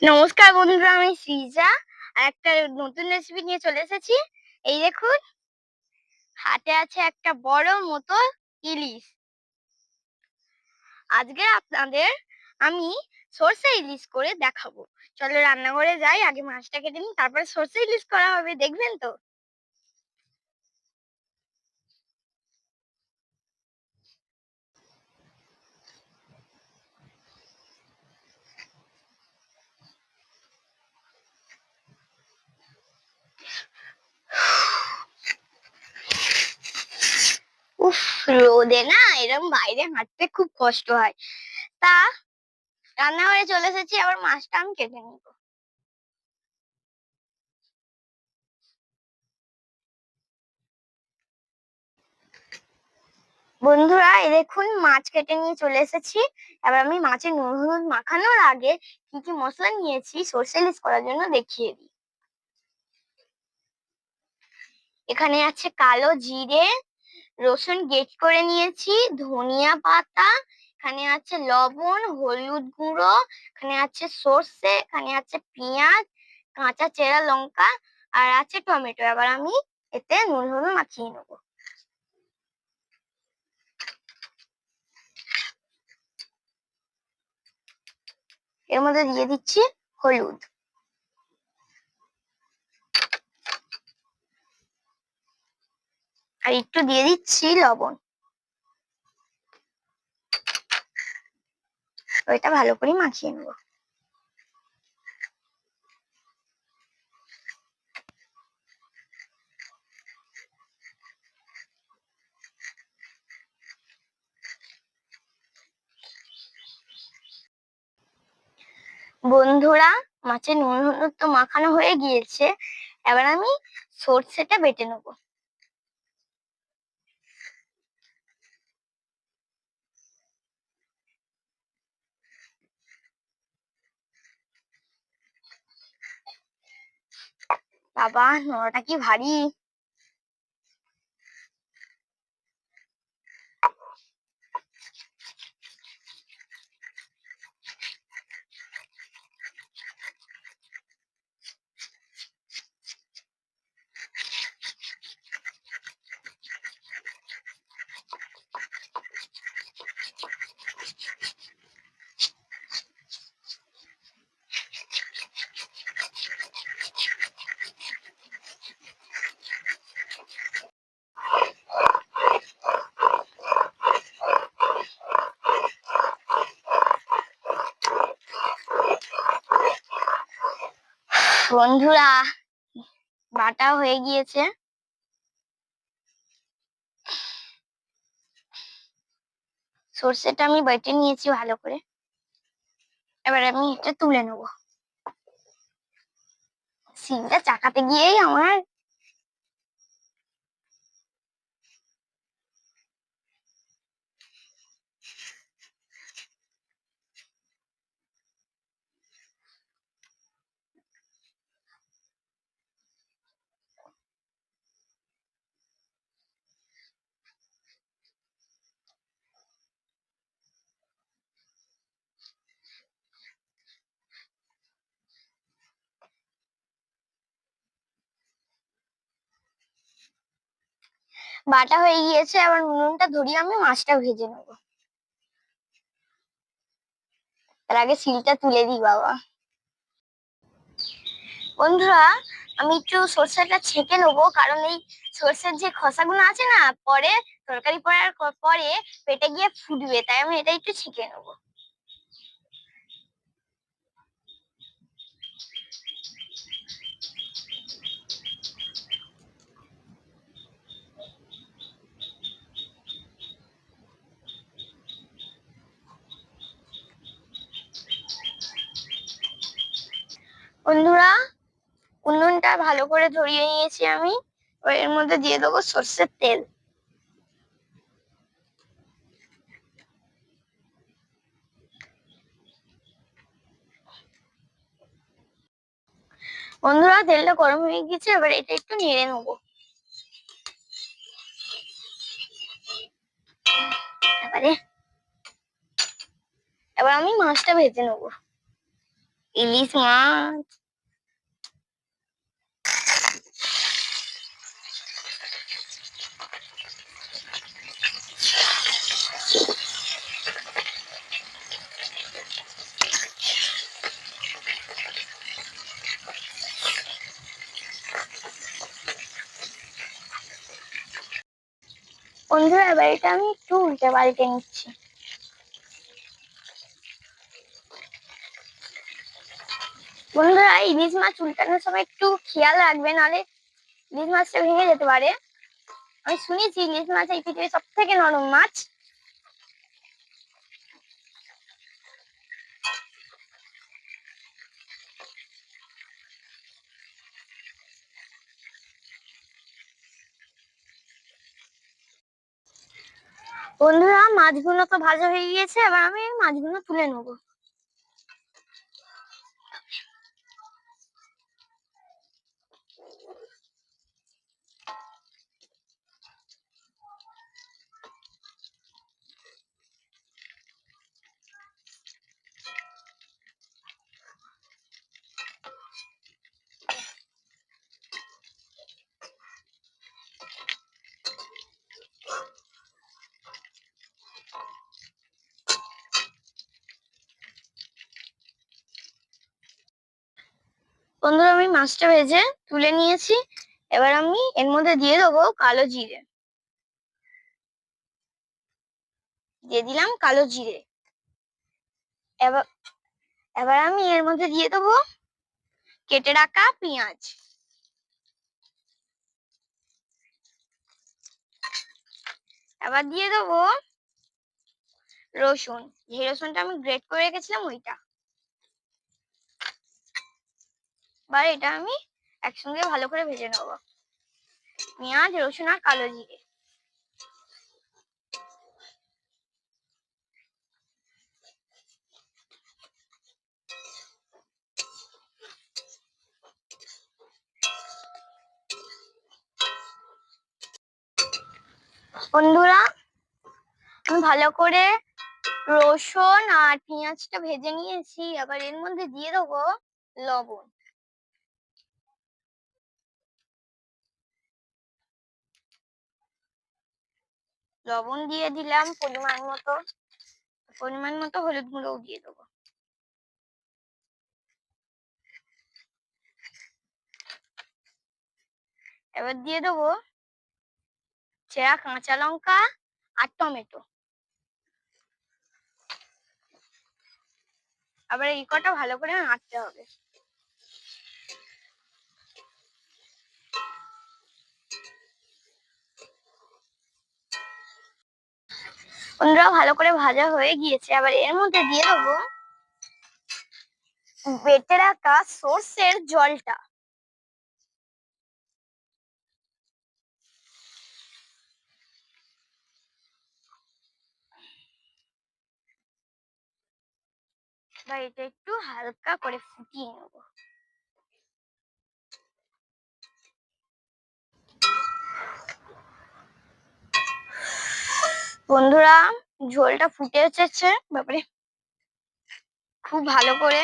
নমস্কার বন্ধুরা, আমি সৃজা একটা নতুন রেসিপি নিয়ে চলে এসেছি। এই দেখুন, হাতে আছে একটা বড় মতো ইলিশ। আজকে আপনাদের আমি সরষে ইলিশ করে দেখাবো। চলো রান্নাঘরে যাই, আগে মাছটা কেটে নিই, তারপরে সরষে ইলিশ করা হবে, দেখবেন তো। উফ, রোদে না এরকম বাইরে হাঁটতে খুব কষ্ট হয়। তা রান্নাঘরে চলে এসেছি, আবার মাছটা আমি কেটে নিব। বন্ধুরা, এই দেখুন মাছ কেটে নিয়ে চলে এসেছি। এবার আমি মাছের নুন হলুদ মাখানোর আগে কি কি মশলা নিয়েছি সরষে ইলিশ করার জন্য দেখিয়ে দিই। এখানে আছে কালো জিরে, রসুন গ্রেট করে নিয়েছি, ধনিয়া পাতা, এখানে আছে লবণ, হলুদ গুঁড়ো, এখানে আছে সর্ষে, এখানে আছে পেঁয়াজ, কাঁচা চেরা লঙ্কা, আর আছে টমেটো। এবার আমি এতে নুন হলুদ মাখিয়ে নেবো। এর মধ্যে দিয়ে দিচ্ছি হলুদ, আর একটু দিয়ে দিচ্ছি লবণ। ওইটা ভালো করে মাখিয়ে নেবো। বন্ধুরা, মাছের নুন হলুদ তো মাখানো হয়ে গিয়েছে। এবার আমি সর্ষেটা বেটে নেবো। বাবা, নোড়াটা কি ভারী! বন্ধুরা, বাটা হয়ে গিয়েছে। সর্ষেটা আমি বেটে নিয়েছি ভালো করে। এবার আমি এটা তুলে নেবো। সিমটা চাকাতে গিয়েই আমার বাটা হয়ে গিয়েছে। আবার নুনটা ধরিয়ে আমি মাছটা ভেজে নেবো। তার আগে সিলটা তুলে দিই বাবা। বন্ধুরা, আমি একটু সর্ষেটা ছেঁকে নেবো, কারণ এই সর্ষের যে খোসাগুলো আছে না, পরে তরকারি পড়ার পরে পেটে গিয়ে ফুটবে, তাই আমি এটা একটু ছেঁকে নেবো। বন্ধুরা, উনুনটা ভালো করে ধরিয়ে নিয়েছি আমি। এর মধ্যে দিয়ে দেবো সর্ষের তেল। বন্ধুরা, তেলটা গরম হয়ে গেছে, এবার এটা একটু নেড়ে নেবো। এবারে এবার আমি মাছটা ভেজে নেবো। ইলিশ মাছ। বন্ধুরা এবার এটা আমি একটু উল্টে পাল্টে নিচ্ছি। বন্ধুরা ইলিশ মাছ উল্টানোর সময় একটু খেয়াল রাখবে, নাহলে ইলিশ মাছটা ভেঙে যেতে পারে। আমি শুনেছি ইলিশ মাছ এই পৃথিবীর সব থেকে নরম মাছ। বন্ধুরা মাছগুলো তো ভাজা হয়ে গিয়েছে, এবার আমি মাছগুলো তুলে নেবো। বন্ধুরা আমি মাছটা ভেজে তুলে নিয়েছি, এবার আমি এর মধ্যে দিয়ে দেবো কালো জিরে। দিয়ে দিলাম কালো জিরে। এবার এবার আমি এর মধ্যে দিয়ে দেবো কেটে রাখা পেঁয়াজ। এবার দিয়ে দেবো রসুন, যে রসুনটা আমি গ্রেট করে রেখেছিলাম ওইটা। এবার এটা আমি একসঙ্গে ভালো করে ভেজে নেবো, পেঁয়াজ রসুন আর কালো জিরে। বন্ধুরা আমি ভালো করে রসুন আর পেঁয়াজটা ভেজে নিয়েছি, আবার এর মধ্যে দিয়ে দেবো লবণ। লবণ দিয়ে দিলাম পরিমাণ মতো হলুদ গুঁড়োও দিয়ে দেবো। এবার দিয়ে দেবো চেরা কাঁচা লঙ্কা আর টমেটো। আবার এই কটা ভালো করে নাড়তে হবে। বন্ধুরা ভালো করে ভাজা হয়ে গিয়েছে, আবার এর মধ্যে দিয়ে দেবো বেটে রাখা সর্ষের জলটা। বা এটা একটু হালকা করে ফুটিয়ে নেব। বন্ধুরা ঝোলটা ফুটে এসেছে বাপরে খুব ভালো করে।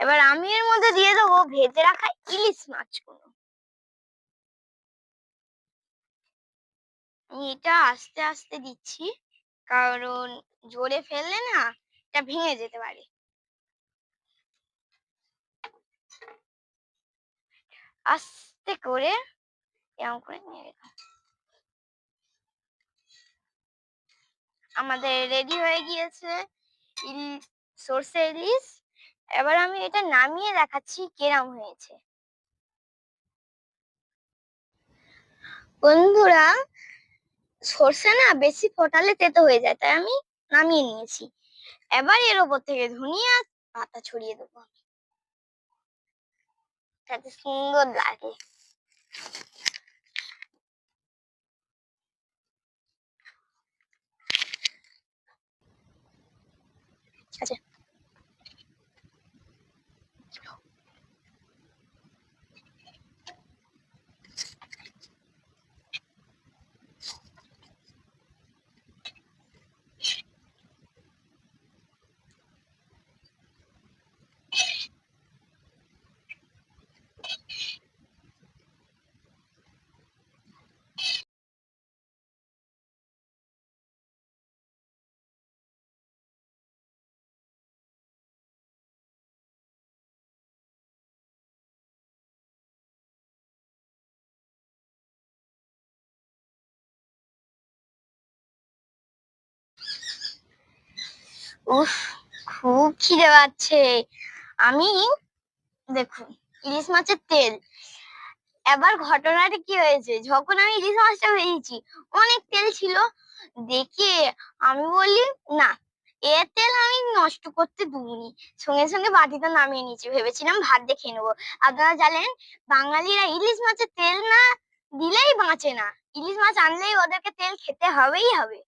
এবার আমি এর মধ্যে দিয়ে দেবো ভেজে রাখা ইলিশ মাছগুলো। আমি এটা আস্তে আস্তে দিচ্ছি, কারণ জোরে ফেললে না এটা ভেঙে যেতে পারে। আস্তে করে এরকম করে নেড়ে দাও। আমাদের রেডি হয়ে গিয়েছে সর্ষে ইলিশ। এবার আমি এটা নামিয়ে দেখাচ্ছি কেরাম হয়েছে। বন্ধুরা সর্ষে না বেশি ফোটালে তেতো হয়ে যায়, তাই আমি নামিয়ে নিয়েছি। এবার এর উপর থেকে ধনিয়া পাতা ছড়িয়ে দেবো যাতে সুন্দর লাগে। আচ্ছা উফ, খুব খিদে পাচ্ছে। আমি দেখুন, ইলিশ মাছের তেল। এবার ঘটনাটা কি হয়েছে, যখন আমি ইলিশ মাছটা ভেজেছি অনেক তেল ছিল, দেখে আমি বলি না, এ তেল আমি নষ্ট করতে দুনি, সঙ্গে সঙ্গে বাটিটা নামিয়ে নিয়েছি, ভেবেছিলাম ভাত দিয়ে খেয়ে নেবো। আপনারা জানেন বাঙালিরা ইলিশ মাছের তেল না দিলেই বাঁচে না, ইলিশ মাছ আনলেই ওদেরকে তেল খেতে হবেই হবে।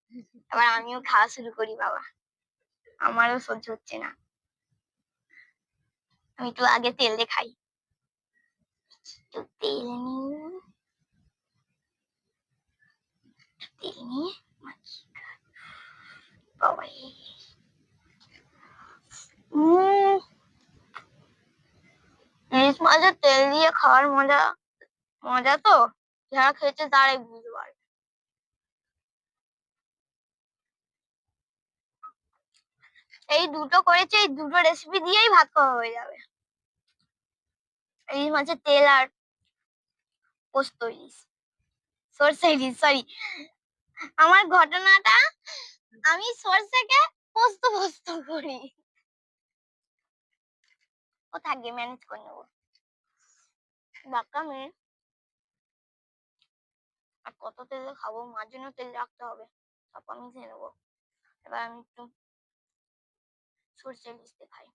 এবার আমিও খাওয়া শুরু করি বাবা, আমারও সহ্য হচ্ছে না, আমি একটু আগে তেল দিয়ে খাই। একটু তেল নিই, তেল নিয়ে বাবা, ইলিশ মাছের তেল দিয়ে খাওয়ার মজা, মজা তো যারা খেয়েছে তারাই বুঝতে পারবে। এই দুটো করেছে, এই দুটো রেসিপি দিয়েই ভাত খাওয়া হয়ে যাবে। ইলিশ মাছের তেল আর পোস্ত ইলিশ, সরষে ইলিশ, সরি, আমার ঘটনাটা, আমি সরষেকে পোস্ত পোস্ত করি। ও থাকবে, ম্যানেজ করে নেবো। বাক্কা মেয়ে, আর কত তেলে খাবো, মার জন্য তেল রাখতে হবে, সব আমি খেয়ে নেবো। এবার আমি একটু সরষে ইলিশ দিয়ে খাই।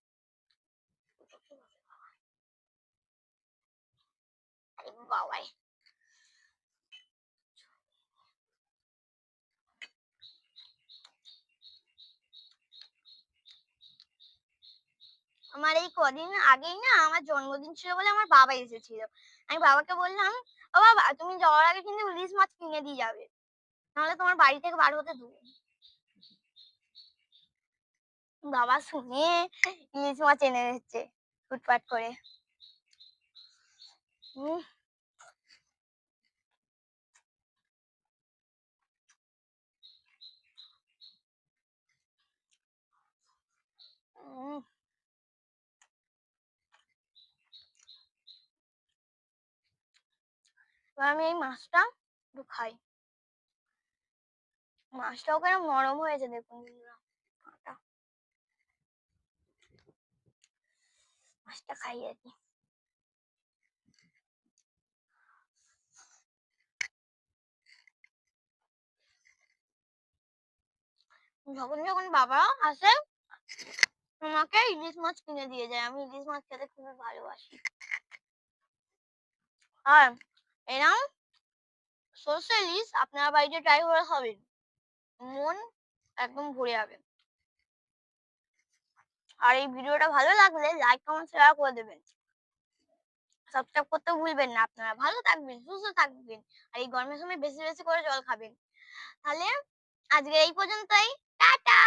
বাবাই, আমার এই কদিন আগেই না আমার জন্মদিন ছিল বলে আমার বাবা এসেছিল। আমি বাবাকে বললাম, ও বাবা তুমি যাওয়ার আগে কিন্তু ইলিশ মাছ কিনে দিয়ে যাবে, নাহলে তোমার বাড়ি থেকে বার হতে দেবো। বাবা শুনে ইলিশ মাছ এনে দিচ্ছে ফুটপাট করে। উম, উম, এবার আমি এই মাছটা একটু খাই। মাছটাও কেন নরম হয়েছে দেখুন বন্ধুরা, মাছটা খাই আর কি। যখন যখন বাবা আসে আমাকে ইলিশ মাছ কিনে দিয়ে যায়, আমি ইলিশ মাছ খেতে খুবই ভালোবাসি। আর এরকম সরষে ইলিশ আপনার বাড়িতে ট্রাই করে খাবেন, মন একদম ভরে যাবে। আর এই ভিডিওটা ভালো লাগলে লাইক কমেন্ট শেয়ার করে দেবেন, সাবস্ক্রাইব করতে ভুলবেন না। আপনারা ভালো থাকবেন, সুস্থ থাকবেন, আর এই গরমের সময় বেশি বেশি করে জল খাবেন। তাহলে আজকে এই পর্যন্তই, টাটা।